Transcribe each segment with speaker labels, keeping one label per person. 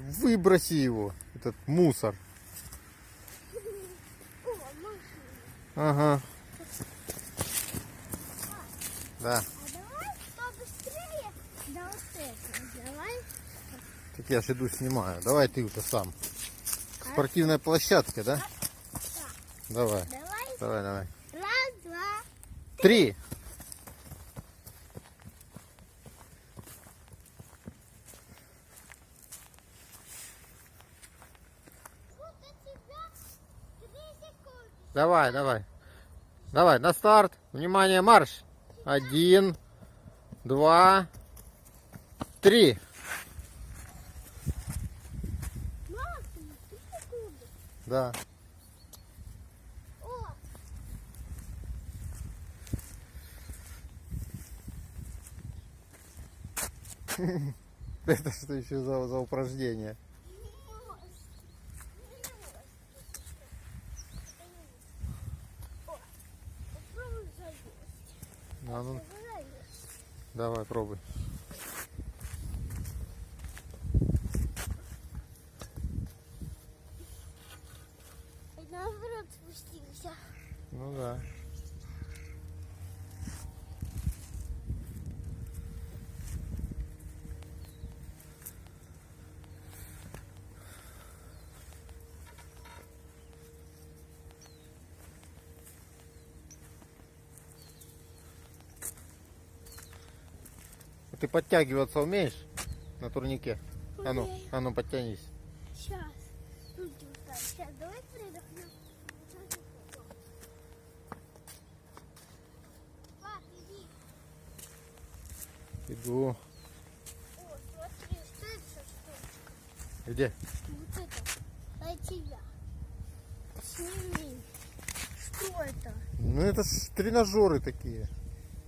Speaker 1: Выброси его, этот мусор. Ага. Да.
Speaker 2: А давай побыстрее. Да вот это. Давай.
Speaker 1: Так я ж иду снимаю. Давай ты уже сам. К спортивной площадке, да?
Speaker 2: Да.
Speaker 1: Давай.
Speaker 2: Давай.
Speaker 1: Давай.
Speaker 2: Раз, два.
Speaker 1: 3.
Speaker 2: Вот у тебя 3 секунды.
Speaker 1: Давай. Давай, на старт. Внимание, марш. 1, 2, 3.
Speaker 2: Максимум 3 секунды.
Speaker 1: Да.
Speaker 2: О,
Speaker 1: Это что еще за упражнение?
Speaker 2: попробуй залезть.
Speaker 1: А ну,
Speaker 2: Залезь.
Speaker 1: давай, пробуй.
Speaker 2: И наоборот спустился.
Speaker 1: Ну да. Ты подтягиваться умеешь на турнике? А ну подтянись.
Speaker 2: Сейчас. Руки вот так. Сейчас давай передохнем. Пап, иди.
Speaker 1: Иду.
Speaker 2: О, смотри, что это за штучка?
Speaker 1: Где?
Speaker 2: Вот это. От тебя. Сними. Что это?
Speaker 1: Ну это ж тренажеры такие.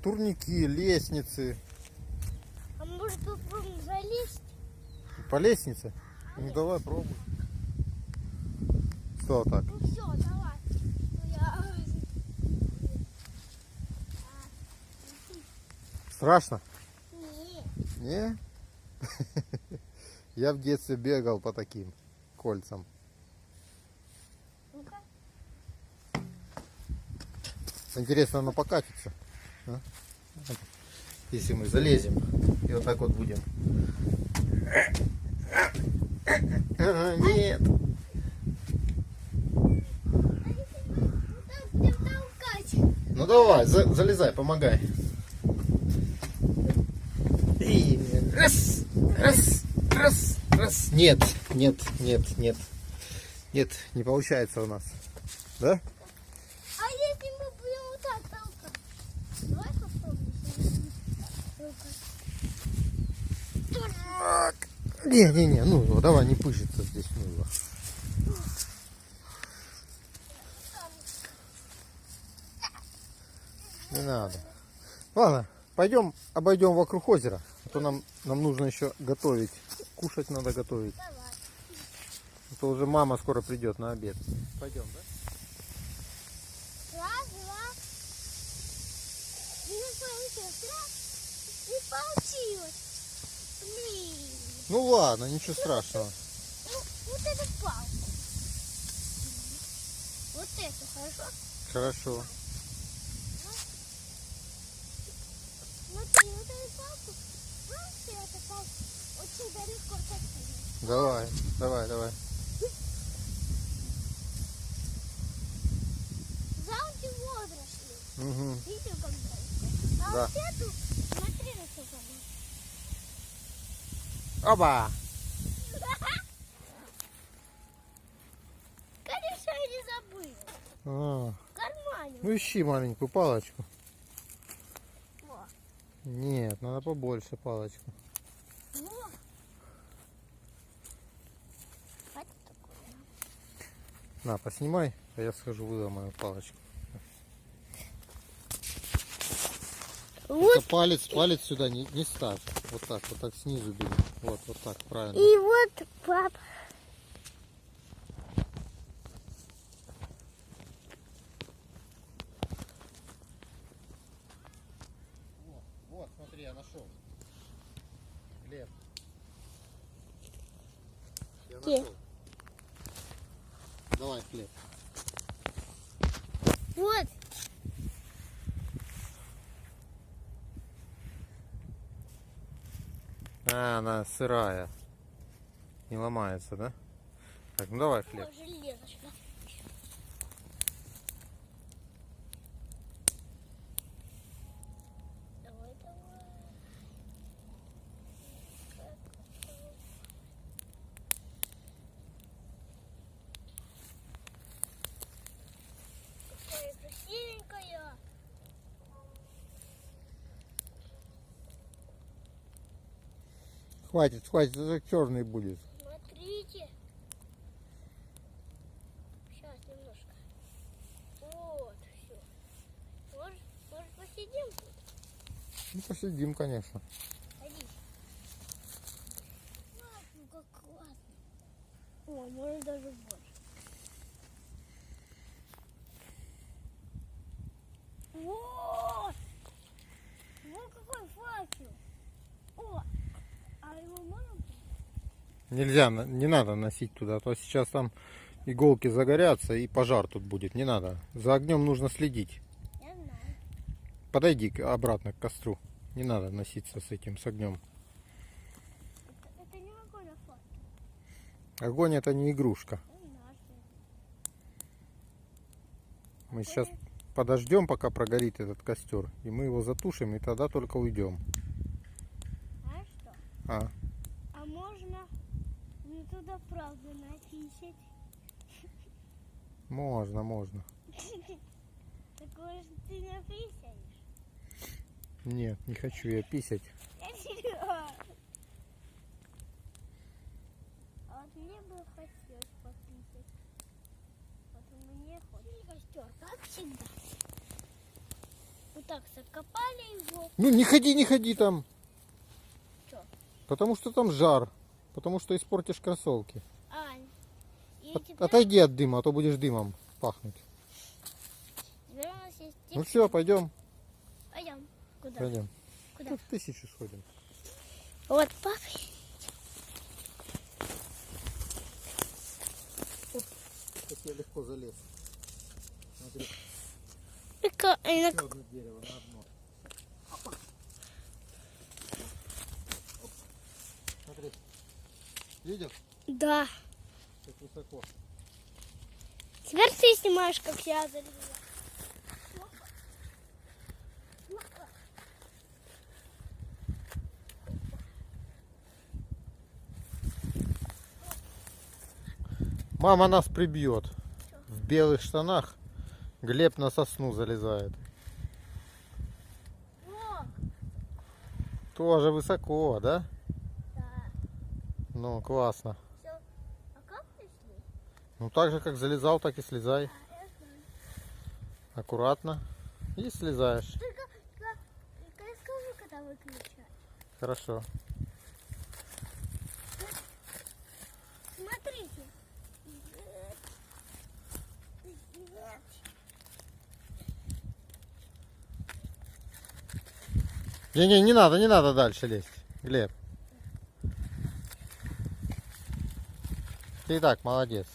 Speaker 1: Турники, лестницы.
Speaker 2: А может попробуем залезть?
Speaker 1: По лестнице? Ну давай, пробуй. Что так?
Speaker 2: Ну все, давай. Ну,
Speaker 1: Страшно?
Speaker 2: Не.
Speaker 1: Не? Я в детстве бегал по таким кольцам.
Speaker 2: Ну-ка.
Speaker 1: Интересно, оно покатится. А? Если мы залезем и вот так вот будем. Нет.
Speaker 2: Вот так будем толкать.
Speaker 1: Ну давай, залезай, помогай. И раз. Нет. Нет, не получается у нас. Да?
Speaker 2: А если мы будем вот так толкать? Давай попробуем. Ну-ка.
Speaker 1: Не, ну давай, не пыжится здесь мыло. Не надо. Ладно, пойдем обойдем вокруг озера. А то нам нужно еще готовить. Кушать надо готовить.
Speaker 2: Давай.
Speaker 1: А то уже мама скоро придет на обед. Пойдем, да?
Speaker 2: Раз, два. Не получилось. Раз. Не получилось. Блин.
Speaker 1: Ну ладно, ничего страшного.
Speaker 2: Ну, вот эту палку. Вот эту, хорошо?
Speaker 1: Хорошо.
Speaker 2: Смотри, вот эту палку. Просто эту палку очень далеко закинуть.
Speaker 1: Давай.
Speaker 2: Замки водоросли.
Speaker 1: Угу.
Speaker 2: Видел, как далеко? А
Speaker 1: Да.
Speaker 2: вот эту, смотри, на что там.
Speaker 1: Оба!
Speaker 2: Конечно, я не забыл.
Speaker 1: А,
Speaker 2: В кармане.
Speaker 1: ну ищи маленькую палочку.
Speaker 2: Во.
Speaker 1: Нет, надо побольше палочку.
Speaker 2: Во. Хватит такое.
Speaker 1: На, поснимай, а я схожу, выдам мою палочку.
Speaker 2: Вот.
Speaker 1: Это палец сюда не ставь. Вот так снизу бери. Вот так, правильно.
Speaker 2: И вот, пап.
Speaker 1: Вот, смотри, я нашел. Глеб.
Speaker 2: Какие?
Speaker 1: Давай хлеб.
Speaker 2: Вот.
Speaker 1: А, она сырая. Не ломается, да? Так, ну давай хлеб.
Speaker 2: О, железочка. Давай, давай. Какая красивенькая.
Speaker 1: Хватит, хватит, это черный будет.
Speaker 2: Смотрите. Сейчас немножко. Вот, все. Может посидим тут?
Speaker 1: Ну, посидим, конечно.
Speaker 2: Садись. Ну как классно. О, может даже больше. Вот! Вот какой факел. О, а его можно?
Speaker 1: Нельзя, не надо носить туда, а то сейчас там иголки загорятся и пожар тут будет. Не надо. За огнем нужно следить.
Speaker 2: Я знаю.
Speaker 1: Подойди обратно к костру. Не надо носиться с этим, с огнем.
Speaker 2: Это не огонь, а факел.
Speaker 1: Огонь это не игрушка.
Speaker 2: Он наш.
Speaker 1: Мы сейчас подождем, пока прогорит этот костер. И мы его затушим, и тогда только уйдем.
Speaker 2: А что?
Speaker 1: А,
Speaker 2: А можно мне туда правду написать?
Speaker 1: можно, можно.
Speaker 2: Такое же ты написаешь?
Speaker 1: Нет, не хочу я писать.
Speaker 2: А вот мне бы хотелось пописать. Вот мне хочется. Костер, как всегда. Вот так закопали его.
Speaker 1: Ну не ходи там.
Speaker 2: Чё?
Speaker 1: Потому что там жар. Потому что испортишь кроссовки.
Speaker 2: И теперь,
Speaker 1: Отойди от дыма, а то будешь дымом пахнуть.
Speaker 2: теперь у нас есть
Speaker 1: Ну все, пойдем.
Speaker 2: Пойдем. Куда?
Speaker 1: Пойдем.
Speaker 2: Куда?
Speaker 1: Ну, в 1000 сходим.
Speaker 2: Вот папа.
Speaker 1: Как я легко залез. Смотри,
Speaker 2: Прикольно.
Speaker 1: еще одно дерево на одно. Опа. Оп. Смотри. Видишь,
Speaker 2: Да.
Speaker 1: как высоко.
Speaker 2: Теперь ты снимаешь, как я залезла.
Speaker 1: Мама нас прибьет. В белых штанах Глеб на сосну залезает.
Speaker 2: О,
Speaker 1: Тоже высоко, да?
Speaker 2: да.
Speaker 1: Ну, классно.
Speaker 2: Все. А как пришли?
Speaker 1: Ну, так же, как залезал, так и слезай.
Speaker 2: Я знаю.
Speaker 1: Аккуратно. И слезаешь.
Speaker 2: Только скажи, когда выключать.
Speaker 1: Хорошо.
Speaker 2: Смотрите.
Speaker 1: Не, не надо дальше лезть, Глеб. Ты и так молодец.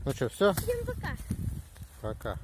Speaker 1: Ну что, все?
Speaker 2: Всем пока.
Speaker 1: Пока.